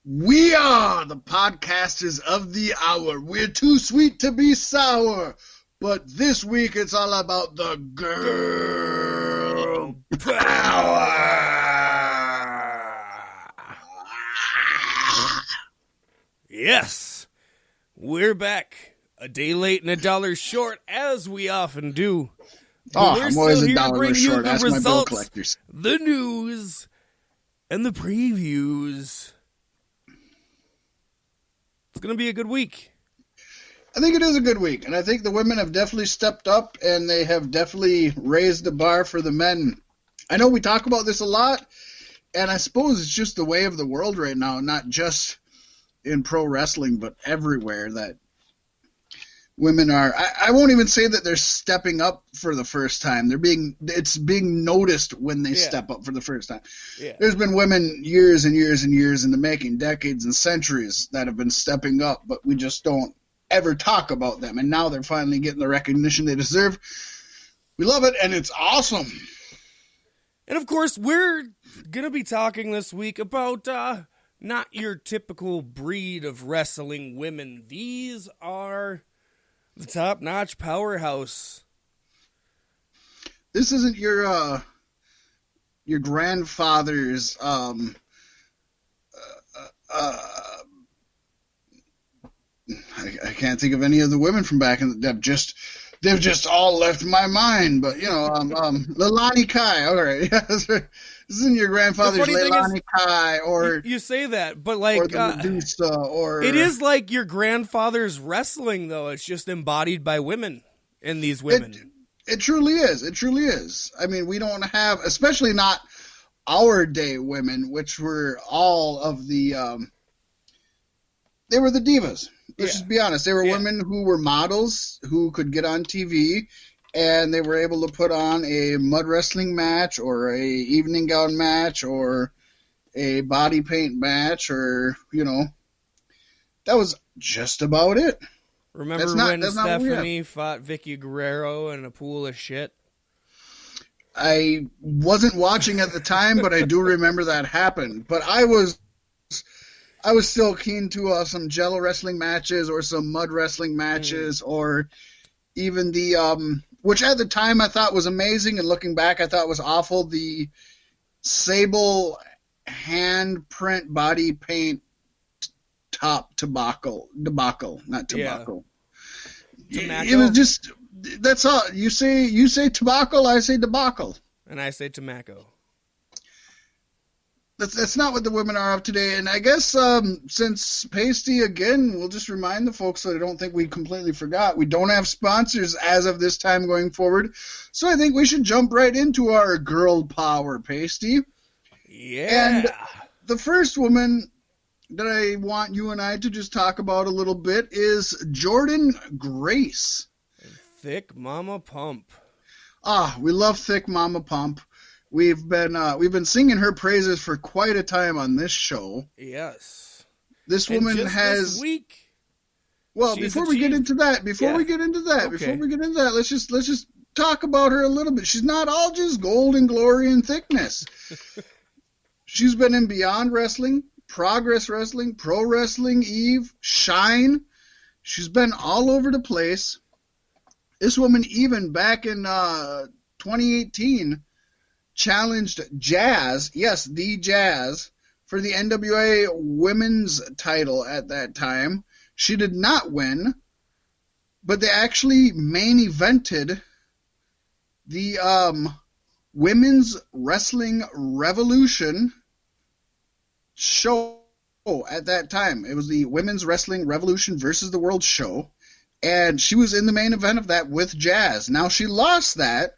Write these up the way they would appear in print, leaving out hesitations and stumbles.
We are the podcasters of the hour. We're too sweet to be sour. But this week it's all about the Girrrl Powerrr. Yes, we're back. A day late and a dollar short, as we often do. But we're I'm still always a here to dollar bring you short. the Ask my bill results, collectors. the news, and the previews. It's going to be a good week. I think it is a good week, and I think the women have definitely stepped up, and they have definitely raised the bar for the men. I know we talk about this a lot, and I suppose it's just the way of the world right now, not just in pro wrestling, but everywhere, that women are, I won't even say that they're stepping up for the first time. It's being noticed when they step up for the first time. Yeah. There's been women years and years and years in the making, decades and centuries, that have been stepping up, but we just don't ever talk about them. And now they're finally getting the recognition they deserve. We love it, and it's awesome. And of course, we're going to be talking this week about not your typical breed of wrestling women. These are the top-notch powerhouse. This isn't your grandfather's I can't think of any of the women from back in the day. They've just all left my mind. But Leilani Kai. All right, this isn't your grandfather's Leilani Kai, or you say that, but like or the Medusa, or it is like your grandfather's wrestling, though. It's just embodied by women in these women. It truly is. It truly is. I mean, we don't have, especially not our day women, which were all of the. They were the divas. Let's just be honest. They were women who were models who could get on TV, and they were able to put on a mud wrestling match or a evening gown match or a body paint match, or, that was just about it. Remember when Stephanie fought Vicky Guerrero in a pool of shit? I wasn't watching at the time, but I do remember that happened. But I was still keen to some Jello wrestling matches or some mud wrestling matches, or even the which at the time I thought was amazing, and looking back I thought was awful, the Sable handprint body paint top debacle, not tobacco. Yeah. It was just, that's all. You say tobacco, I say debacle. And I say tobacco. That's not what the women are of today. And I guess since Pasty, again, we'll just remind the folks that I don't think we completely forgot. We don't have sponsors as of this time going forward. So I think we should jump right into our Girrrl Powerrr, Pasty. Yeah. And the first woman that I want you and I to just talk about a little bit is Jordynne Grace. Thick Mama Pump. We love Thick Mama Pump. We've been singing her praises for quite a time on this show. Yes. This woman has this week. Well, before we get into that, let's just talk about her a little bit. She's not all just gold and glory and thickness. She's been in Beyond Wrestling, Progress Wrestling, Pro Wrestling, Eve, Shine. She's been all over the place. This woman, even back in 2018, challenged Jazz, yes, the Jazz, for the NWA Women's title at that time. She did not win, but they actually main evented the Women's Wrestling Revolution show at that time. It was the Women's Wrestling Revolution versus the World show, and she was in the main event of that with Jazz. Now, she lost that,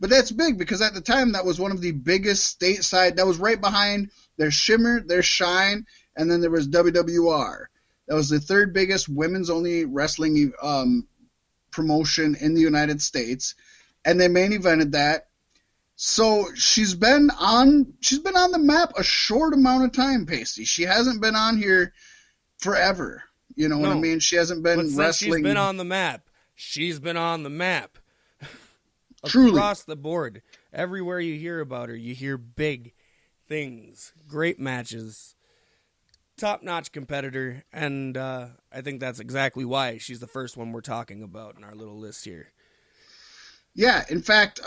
but that's big because at the time that was one of the biggest stateside. That was right behind their Shimmer, their Shine, and then there was WWR. That was the third biggest women's only wrestling promotion in the United States, and they main evented that. So she's been on the map a short amount of time, Pasty. She hasn't been on here forever. You know what I mean? She hasn't been wrestling. She's been on the map. She's been on the map. Truly. Across the board. Everywhere you hear about her, you hear big things, great matches, top-notch competitor, and I think that's exactly why she's the first one we're talking about in our little list here. Yeah, in fact,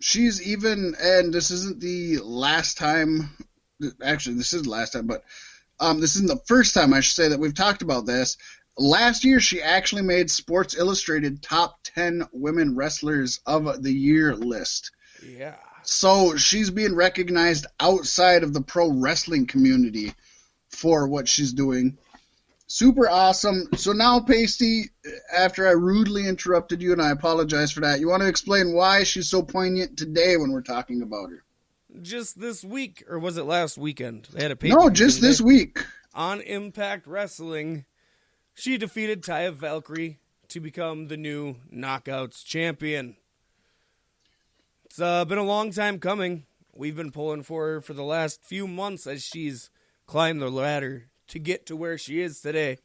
she's even, and this isn't the last time, actually this is the last time, but this isn't the first time, I should say, that we've talked about this. Last year, she actually made Sports Illustrated top 10 women wrestlers of the year list. Yeah. So she's being recognized outside of the pro wrestling community for what she's doing. Super awesome. So now, Pasty, after I rudely interrupted you, and I apologize for that, you want to explain why she's so poignant today when we're talking about her? Just this week, or was it last weekend? They had a No, just this week. On Impact Wrestling, she defeated Taya Valkyrie to become the new Knockouts champion. It's been a long time coming. We've been pulling for her for the last few months as she's climbed the ladder to get to where she is today.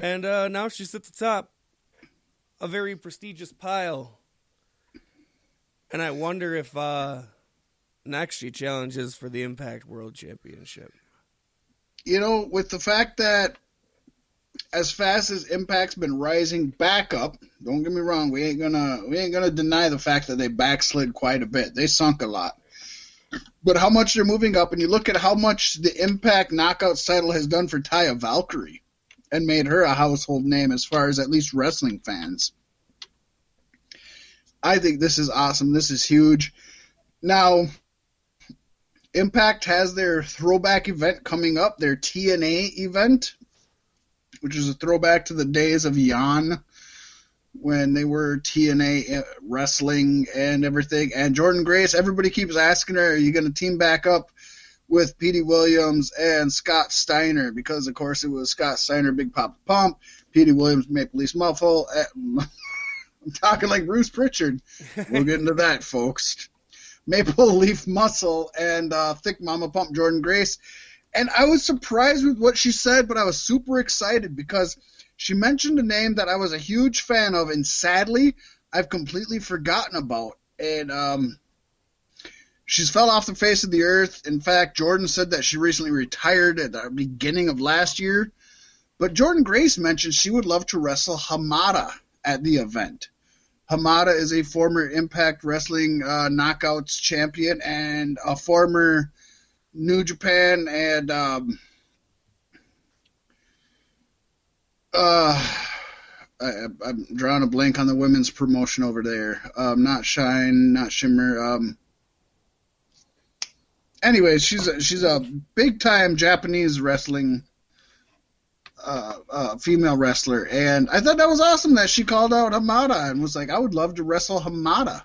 And now she's at the top. A very prestigious pile. And I wonder if next she challenges for the Impact World Championship. You know, with the fact that as fast as Impact's been rising back up, don't get me wrong, we ain't gonna deny the fact that they backslid quite a bit. They sunk a lot. But how much they're moving up, and you look at how much the Impact Knockouts title has done for Taya Valkyrie and made her a household name as far as at least wrestling fans. I think this is awesome. This is huge. Now, Impact has their throwback event coming up, their TNA event, which is a throwback to the days of Jan when they were TNA wrestling and everything. And Jordynne Grace, everybody keeps asking her, are you going to team back up with Petey Williams and Scott Steiner? Because, of course, it was Scott Steiner, Big Papa Pump, Petey Williams, Maple Leaf Muffle. I'm talking like Bruce Pritchard. We'll get into that, folks. Maple Leaf Muscle and Thick Mama Pump Jordynne Grace. And I was surprised with what she said, but I was super excited because she mentioned a name that I was a huge fan of, and sadly, I've completely forgotten about. And she's fell off the face of the earth. In fact, Jordynne said that she recently retired at the beginning of last year. But Jordynne Grace mentioned she would love to wrestle Hamada at the event. Hamada is a former Impact Wrestling Knockouts champion and a former New Japan and I'm drawing a blank on the women's promotion over there. Not Shine, not Shimmer. Anyways, she's a big time Japanese wrestling female wrestler, and I thought that was awesome that she called out Hamada and was like, I would love to wrestle Hamada. I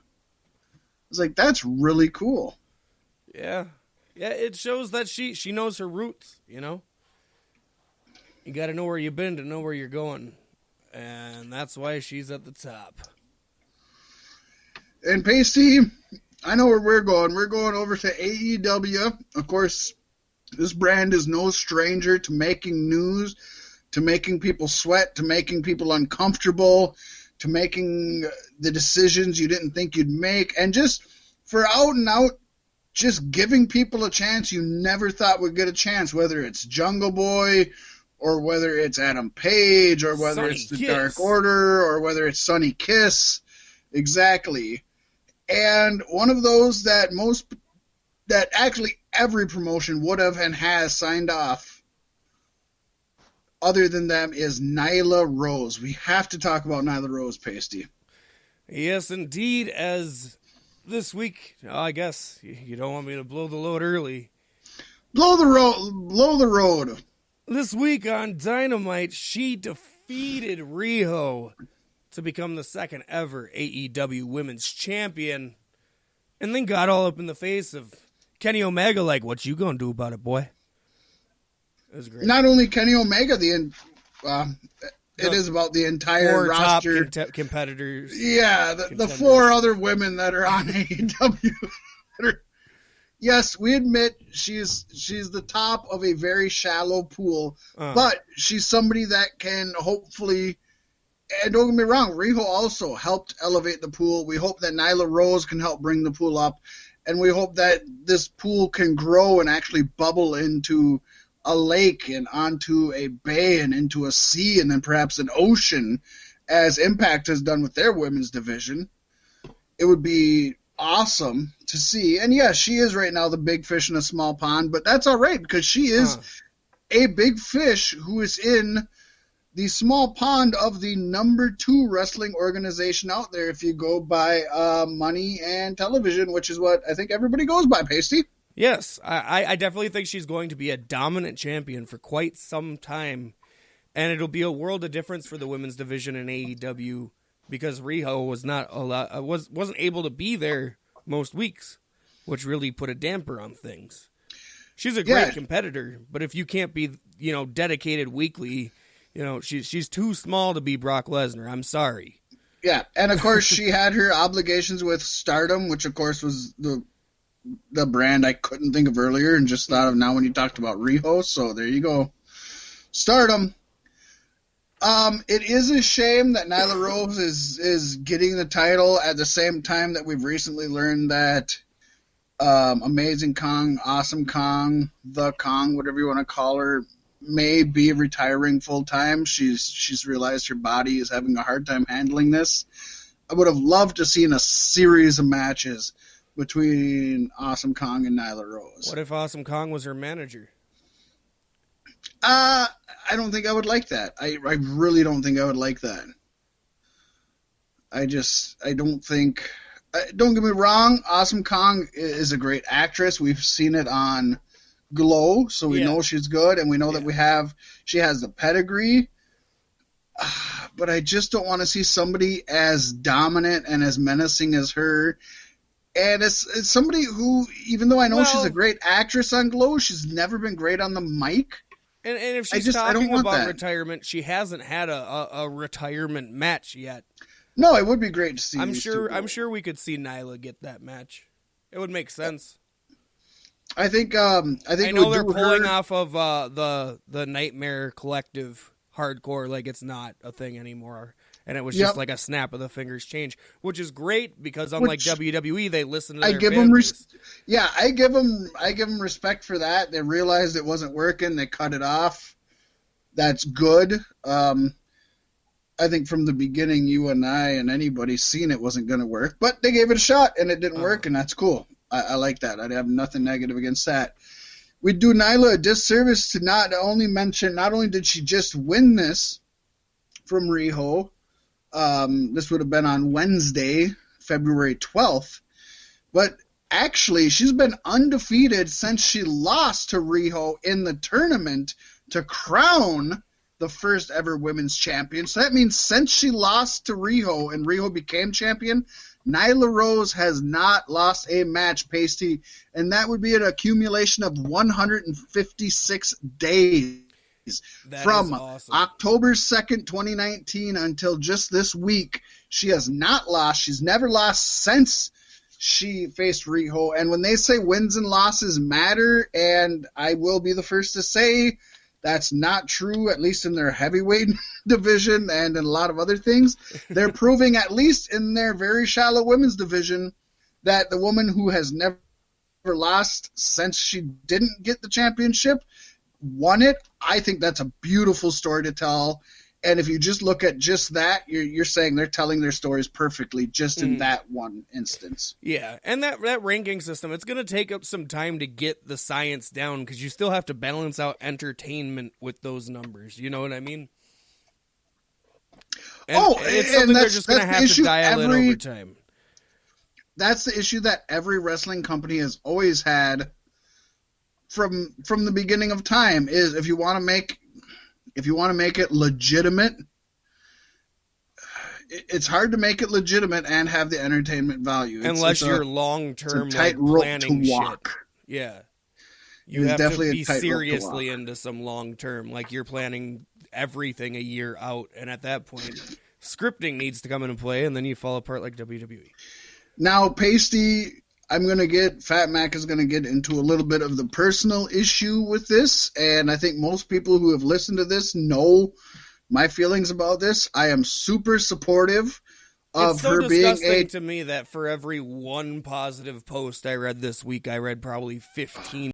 was like, that's really cool. Yeah. Yeah, it shows that she knows her roots, you know? You got to know where you've been to know where you're going. And that's why she's at the top. And Pasty, I know where we're going. We're going over to AEW. Of course, this brand is no stranger to making news, to making people sweat, to making people uncomfortable, to making the decisions you didn't think you'd make, and just for out and out, just giving people a chance you never thought would get a chance, whether it's Jungle Boy or whether it's Adam Page or whether Sonny it's the Kiss. Dark Order or whether it's Sonny Kiss. Exactly. And one of those that actually every promotion would have and has signed off other than them is Nyla Rose. We have to talk about Nyla Rose, Pasty. Yes, indeed, as this week, I guess you don't want me to blow the load early. Blow the road. This week on Dynamite, she defeated Riho to become the second ever AEW Women's Champion, and then got all up in the face of Kenny Omega like, what you gonna do about it, boy? It was great. Not only Kenny Omega, it is about the entire four roster. top competitors. Yeah, the four other women that are on AEW. Yes, we admit she's the top of a very shallow pool, but she's somebody that can hopefully, and don't get me wrong, Riho also helped elevate the pool. We hope that Nyla Rose can help bring the pool up. and we hope that this pool can grow and actually bubble into a lake and onto a bay and into a sea and then perhaps an ocean, as Impact has done with their women's division. It would be awesome to see. And yeah, she is right now the big fish in a small pond, but that's all right because she is a big fish who is in the small pond of the number 2 wrestling organization out there if you go by money and television, which is what I think everybody goes by, Pasty. Yes, I definitely think she's going to be a dominant champion for quite some time, and it'll be a world of difference for the women's division in AEW because Riho wasn't able to be there most weeks, which really put a damper on things. She's a great competitor, but if you can't be, dedicated weekly, she's too small to be Brock Lesnar. I'm sorry. Yeah, and of course she had her obligations with Stardom, which of course was the brand I couldn't think of earlier and just thought of now when you talked about Riho. So there you go, Stardom. It is a shame that Nyla Rose is getting the title at the same time that we've recently learned that Amazing Kong, Awesome Kong, the Kong, whatever you want to call her, may be retiring full time. She's realized her body is having a hard time handling this. I would have loved to see a series of matches between Awesome Kong and Nyla Rose. What if Awesome Kong was her manager? I don't think I would like that. I really don't think I would like that. I don't think... don't get me wrong, Awesome Kong is a great actress. We've seen it on Glow, so we know she's good, and we know that she has the pedigree. But I just don't want to see somebody as dominant and as menacing as her. And it's somebody who, even though I know she's a great actress on Glow, she's never been great on the mic. And if she's talking about retirement, she hasn't had a retirement match yet. No, it would be great to see. I'm sure we could see Nyla get that match. It would make sense. I think I know they're pulling off of the Nightmare Collective hardcore like it's not a thing anymore, and it was just like a snap of the fingers change, which is great because unlike WWE, they listen to their fans. I give them respect for that. They realized it wasn't working. They cut it off. That's good. I think from the beginning, you and I and anybody seen it wasn't going to work, but they gave it a shot and it didn't work, and that's cool. I like that. I'd have nothing negative against that. We do Nyla a disservice to not only did she just win this from Riho, this would have been on Wednesday, February 12th, but actually she's been undefeated since she lost to Riho in the tournament to crown the first ever women's champion. So that means since she lost to Riho and Riho became champion, Nyla Rose has not lost a match, Pasty, and that would be an accumulation of 156 days. That from awesome. October 2nd, 2019 until just this week. She has not lost. She's never lost since she faced Riho. And when they say wins and losses matter, and I will be the first to say that's not true, at least in their heavyweight division and in a lot of other things. They're proving, at least in their very shallow women's division, that the woman who has never lost since she didn't get the championship won it. I think that's a beautiful story to tell. And if you just look at just that, you're saying they're telling their stories perfectly just in that one instance. Yeah, and that ranking system, it's going to take up some time to get the science down because you still have to balance out entertainment with those numbers. You know what I mean? And it's something they're just going to have to dial in over time. That's the issue that every wrestling company has always had from the beginning of time, is if you want to make it legitimate, it's hard to make it legitimate and have the entertainment value. Unless you're long-term planning shit. Yeah. You have to be seriously into some long-term. Like you're planning everything a year out. And at that point, scripting needs to come into play, and then you fall apart like WWE. Now, Pasty, Fat Mac is going to get into a little bit of the personal issue with this, and I think most people who have listened to this know my feelings about this. I am super supportive of it's so her being disgusting to me that for every one positive post I read this week, I read probably 15